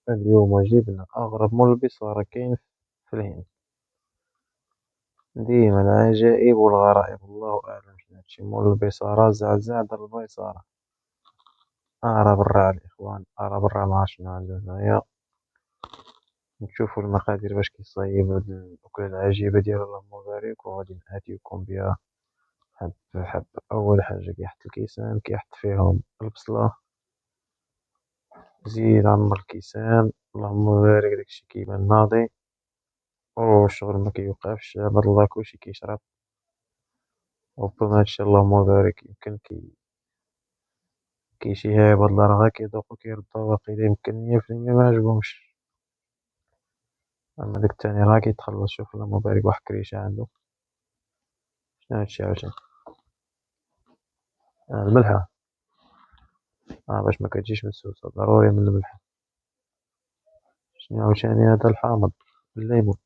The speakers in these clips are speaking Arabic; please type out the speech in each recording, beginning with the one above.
اليوم جبنا أغرب ملبس كاين في الهند. ديما العجائب والغرائب، الله أعلم شنو هادشي. ملبس زعزع در البيصرة. برا الإخوان، برا معرفت شنو عندو هنايا. نشوفو المقادير باش كيصايب هاد الأكلة العجيبة ديال اللهم بارك، وغادي نأتيكم بها حب حب. أول حاجة كيحط الكيسان، كيحط فيهم البصلة، زيد عمر الكيسان، اللهم بارك داكشي كيبان ناضي، والشغل مكيوقفش. عباد الله كلشي كيشرب، ربما هادشي اللهم بارك يمكن كيشي عباد الله راه غا كيذوقو كيردو، واقيلا يمكن 100% معجبهمش. أما داك التاني راه كيتخلص. شوف اللهم بارك واحد كريشة عندو. شنو هادشي عاوتاني؟ الملحة. باش مكتجيش مسوسة ضروري من الملحة. شنو عاوتاني هذا؟ الحامض، الليمون.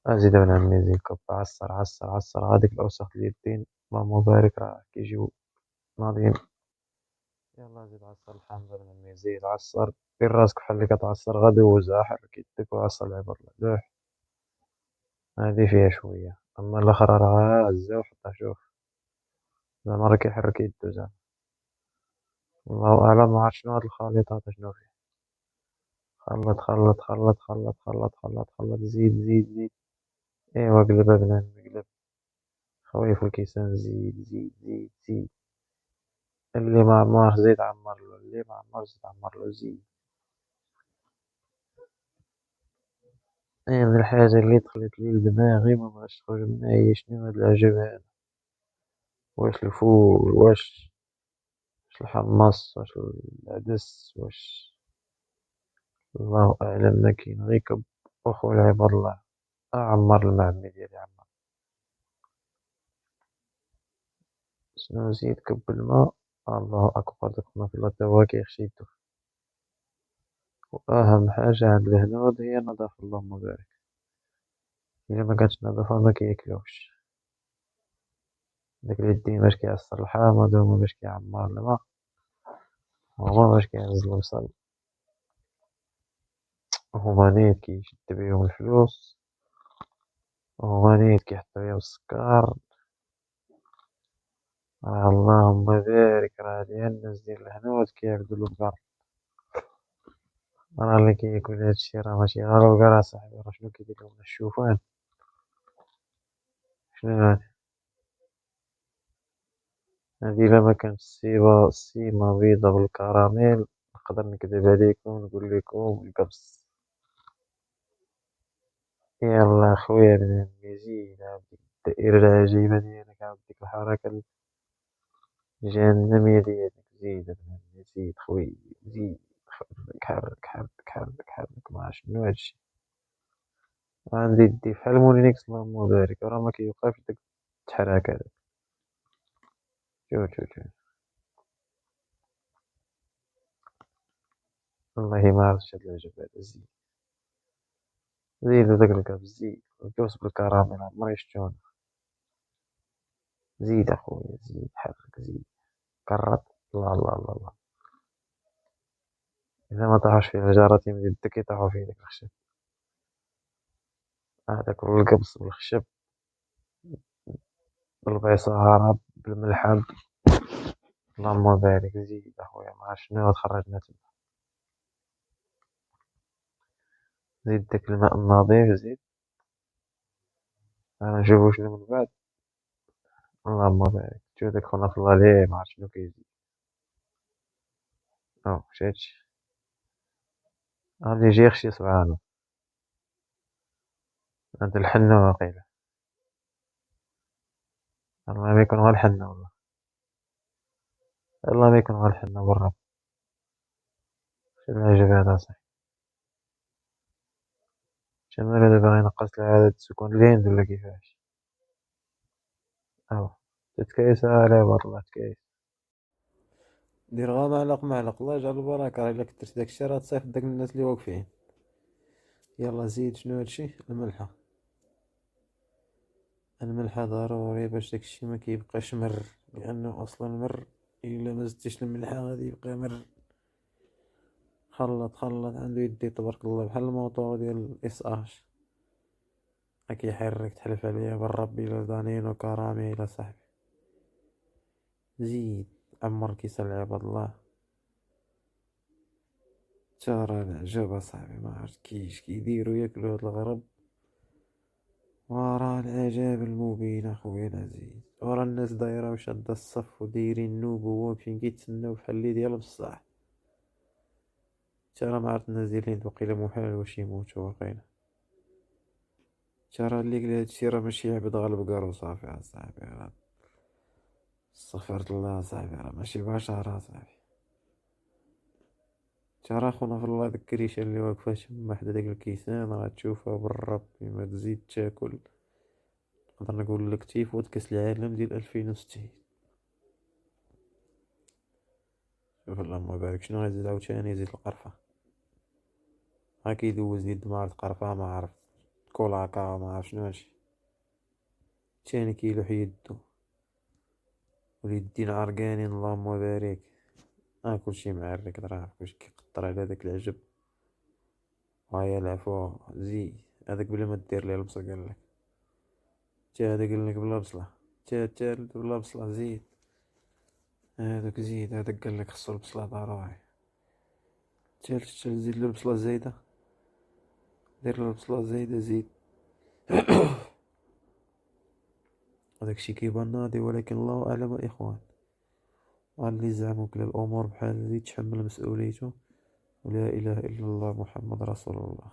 زيد ابن عمي زيد كب، عصر عصر عصر. هاديك الأوساخ ديال الدين اللهم بارك راه كيجيو ناضيين. يلا زيد عصر الحامض ابن عمي، زيد عصر. دير راسك بحال اللي كتعصر غا دوزها، حرك يدك وعصر العباد الله لوح. هادي فيها شوية، أما الآخر راه هزها وحطها. شوف زعما راه كيحرك يدو زعما. الله أعلم، معرفت شنو هاد الخليط هذا شنو فيه. خلط خلط خلط خلط خلط خلط خلط، زيد زيد زيد. ايوا قلب ابن عمي قلب. خويا في الكيسان، زيد زيد زيد زيد. اللي ما عمر زيد عمر له، اللي ما عمر زيد عمر له، زيد. من الحاجة اللي دخلت لي لدماغي ما بغاش تخرج منها هي شنو هاد العجب هذا. واش الفول، واش الحمص، واش العدس، واش الله أعلم. ما كاين غير كب وخول عباد الله. عمر المعمي ديالي عمر. شنو زيد كب الماء. الله أكبر، داك الماء في الله تا هو كيخشي يدو. وأهم حاجة عند الهنود هي النظافة اللهم بارك. إلا ما كانتش نظافة ما كياكلوش. داك اليدين باش كيعصر الحامض، هما باش كيعمر الماء، هما باش كيهز البصل، هما نيت كيشد بيهم الفلوس، هما نيت كيحط بيهم السكر. اللهم بارك. راه هادي الناس ديال الهنود كيعبدو البقر. راه اللي كياكل هادشي راه ماشي غير البقر اصاحبي، راه شنو كيدير لهم الشوفان. شنو هادي؟ إلا ما كانت السيمة بيضة بالكراميل نقدر نكذب عليكم ونقول لكم القبص. يلا خويا بن عمي، زيد عاود ديك الدائرة العجيبة ديالك، عاود ديك الحركة الجهنمية ديالك. زيد ابن عمي زيد خويا، زيد. حرك حرك حرك حرك حرك. ما شنو هادشي. عندي يدي بحال مولينكس اللهم بارك، راه ما كيوقفش داك التحراك هذا. شوف شوف شوف. والله ما عرفتش هاد العجب هذا. زيد زيد داك الكبس، زيد الكبس بالكراميل عمري شفتو أنا. زيد اخويا زيد حرك، زيد كرط. الله الله الله الله. إذا ما طاحوش فيه الجراثيم ديال يدك يطيحو فيه داك الخشب. هذاك القبص بالخشب، بالبيصارة، بالملحم. اللهم بارك. زيد اخويا، ما عرفت شنو خرجنا تما. زيد داك الماء النظيف، زيد. انا نشوفو شنو من بعد. اللهم بارك. شوف داك خونا في الله ليه ما عرفت شنو كيزيد. مشيتش. غادي يجي يخشي سبحانه. هاد الحنة واقيلا. الله ما يكون غير الحنة والله. الله ما يكون غير الحنة والرب. شنو العجب هذا صاحبي. شنو هذا باغي ينقص عدد السكان الهند ولا كيفاش؟ تتكيس على عباد الله، تكيس. دير غا معلق معلق، الله يجعل البركة. راه إلا كترت داكشي راه تصيفط داك الناس اللي واقفين. يلا زيد. شنو هادشي؟ الملحة. الملحة ضروري باش داكشي ما كيبقاش مر، لأنه أصلا مر. إلا ما زدتيش الملحة غادي يبقى مر. خلط عنده يدي تبارك الله بحال الموطور ديال الاس اش، كيحرك تحلف عليا بالرب الا دانينو كراميل اصاحبي. زيد عمر كيس العباد الله. ترى العجب اصاحبي، ما عرفت كيديرو ياكلو هاد الغرب. ورا العجاب المبين اخويا العزيز، ورا الناس دايره وشاده الصف ودايرين نوب وواقفين كيتسناو بحال اللي ديال بصح. ترى ما عرفت الناس ديال الهند وقيلا محال واش يموتو واقيلا. ترى اللي قال هادشي راه ماشي عبد غلب قارو صافي اصاحبي، راه استغفرت الله صاحبي، راه ماشي بشر صاحبي. ترى خونا في الله ديك الريشه اللي واقفه تما حدا داك الكيسان غتشوفها بالرب ما تزيد تاكل. نقدر نقول لك تيفوت كاس العالم ديال 2060. شوف اللهم بارك شنو غيزيد عاوتاني، يزيد القرفه. ها كيدوز يد مارت قرفه ما عرفت كولاكا ما عرف شنو هادشي. تاني كيلوح يدو واليدين عرقانين اللهم بارك. كلشي معرك راه كلشي كيقطر على داك العجب. وهيا العفو زيد هذاك بلا ما دير ليه البصل قالك. تا هذا قالك بلا بصلة، تا التالت بلا بصلة زيد. هذاك زيد هذاك قالك خصو البصلة ضروري. التالت زيد له البصلة زايدة، دير له البصلة زايدة زيد. هذاك الشي كيبان ناضي ولكن الله أعلم إخوان. اللي زعمو كلا الأمور بحال هادي يتحمل مسؤوليته. ولا إله إلا الله محمد رسول الله.